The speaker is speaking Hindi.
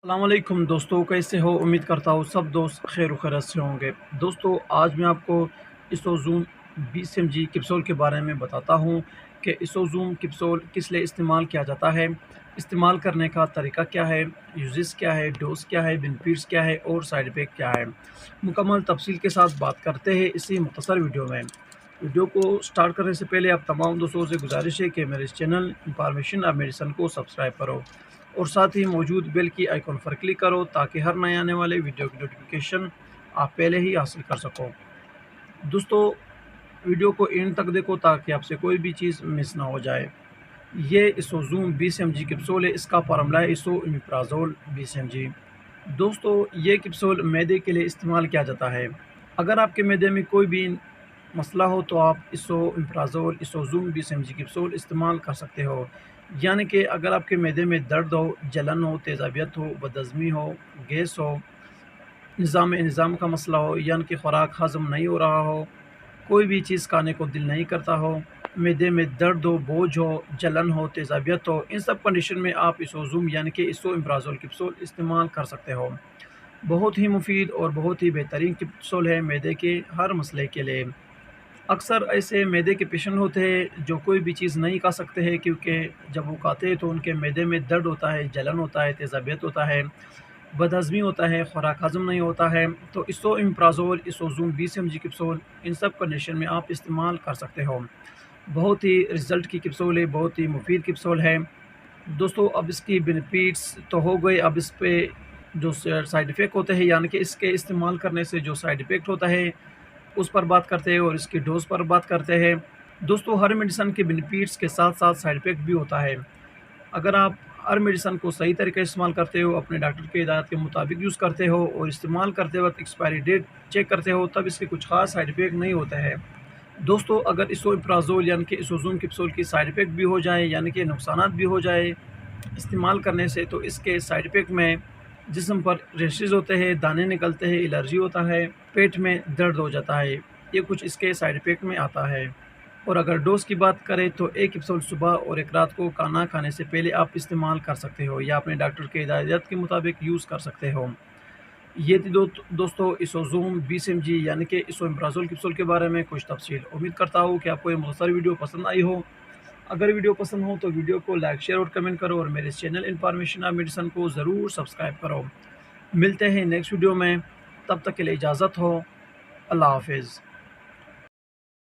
अस्सलामुअलैकुम दोस्तों, कैसे हो? उम्मीद करता हूँ सब दोस्त खैर व खैरियत से होंगे। दोस्तों, आज मैं आपको इसोज़ूम 20 mg कैप्सूल के बारे में बताता हूँ कि इसोज़ूम कैप्सूल किस लिए इस्तेमाल किया जाता है, इस्तेमाल करने का तरीका क्या है, यूजेस क्या है, डोज़ क्या है, बेनिफिट्स क्या है और साइड इफ़ेक्ट क्या है। मुकम्मल तफसील के साथ बात करते हैं इसी मुख्तसर वीडियो में। वीडियो को स्टार्ट करने से पहले आप तमाम दोस्तों से गुजारिश है कि मेरे इस चैनल इंफॉर्मेशन ऑफ मेडिसिन को सब्सक्राइब करो और साथ ही मौजूद बेल की आइकॉन पर क्लिक करो ताकि हर नए आने वाले वीडियो की नोटिफिकेशन आप पहले ही हासिल कर सको। दोस्तों, वीडियो को एंड तक देखो ताकि आपसे कोई भी चीज़ मिस ना हो जाए। ये इसोज़ूम 20 mg कैप्सूल है, इसका फार्मूला है इसोमेप्राज़ोल 20 mg। दोस्तों, ये कैप्सूल मैदे के लिए इस्तेमाल किया जाता है। अगर आपके मैदे में कोई भी मसला हो तो आप इसोमेप्राज़ोल इसोज़ूम 20 mg कैप्सूल इस्तेमाल कर सकते हो। यानी कि अगर आपके मैदे में दर्द हो, जलन हो, तेज़ाबियत हो, बदहज़मी हो, गैस हो, निज़ाम का मसला हो, यानी कि खुराक हज़म नहीं हो रहा हो, कोई भी चीज़ खाने को दिल नहीं करता हो, मैदे में दर्द हो, बोझ हो, जलन हो, तेज़ाबियत हो, इन सब कंडीशन में आप इसोज़ूम यानी कि इसोमेप्राज़ोल कैप्सूल इस्तेमाल कर सकते हो। बहुत ही मुफ़ीद और बहुत ही बेहतरीन कैप्सूल है मैदे के हर मसले के लिए। अक्सर ऐसे मैदे के पेशेंट होते हैं जो कोई भी चीज़ नहीं खा सकते हैं, क्योंकि जब वो खाते हैं तो उनके मैदे में दर्द होता है, जलन होता है, तेज़ाबियत होता है, बदहज़मी होता है, खुराक हज़म नहीं होता है। तो इसोमेप्राज़ोल इसोज़ूम 20 mg कैप्सूल इन सब कंडीशन में आप इस्तेमाल कर सकते हो। बहुत ही रिज़ल्ट की कैप्सूल है, बहुत ही मुफीद कैप्सूल है। दोस्तों, अब इसकी बेनिफिट्स तो हो गए, अब इस पे जो साइड इफ़ेक्ट होते हैं यानी कि इसके इस्तेमाल करने से जो साइड इफ़ेक्ट होता है उस पर बात करते हैं और इसकी डोज़ पर बात करते हैं। दोस्तों, हर मेडिसिन के बेनिफिट्स के साथ-साथ साइड इफ़ेक्ट भी होता है। अगर आप हर मेडिसिन को सही तरीके से इस्तेमाल करते हो, अपने डॉक्टर की हिदायत के मुताबिक यूज़ करते हो और इस्तेमाल करते वक़्त एक्सपायरी डेट चेक करते हो, तब इसके कुछ ख़ास साइड इफ़ेक्ट नहीं होते हैं। दोस्तों, अगर इसोमेप्राज़ोल यानी कि इसोज़ूम कैप्सूल की साइड इफ़ेक्ट भी हो जाए यानी कि नुकसानात भी हो जाए इस्तेमाल करने से, तो इसके साइड इफ़ेक्ट में जिस्म पर रैशेज़ होते हैं, दाने निकलते हैं, एलर्जी होता है, पेट में दर्द हो जाता है। ये कुछ इसके साइड इफ़ेक्ट में आता है। और अगर डोज़ की बात करें तो 1 कैप्सूल सुबह और 1 रात को खाना खाने से पहले आप इस्तेमाल कर सकते हो या अपने डॉक्टर की हिदायत के मुताबिक यूज़ कर सकते हो। ये थी दोस्तों इसोज़ूम 20 mg यानी कि इसोमेप्राज़ोल कैप्सूल के बारे में कुछ तफ़सील। उम्मीद करता हूँ कि आपको ये मुख्तसर वीडियो पसंद आई हो। अगर वीडियो पसंद हो तो वीडियो को लाइक, शेयर और कमेंट करो और मेरे चैनल इन्फॉर्मेशन ऑफ मेडिसिन को ज़रूर सब्सक्राइब करो। मिलते हैं नेक्स्ट वीडियो में, तब तक के लिए इजाज़त हो। अल्लाह हाफ़िज़।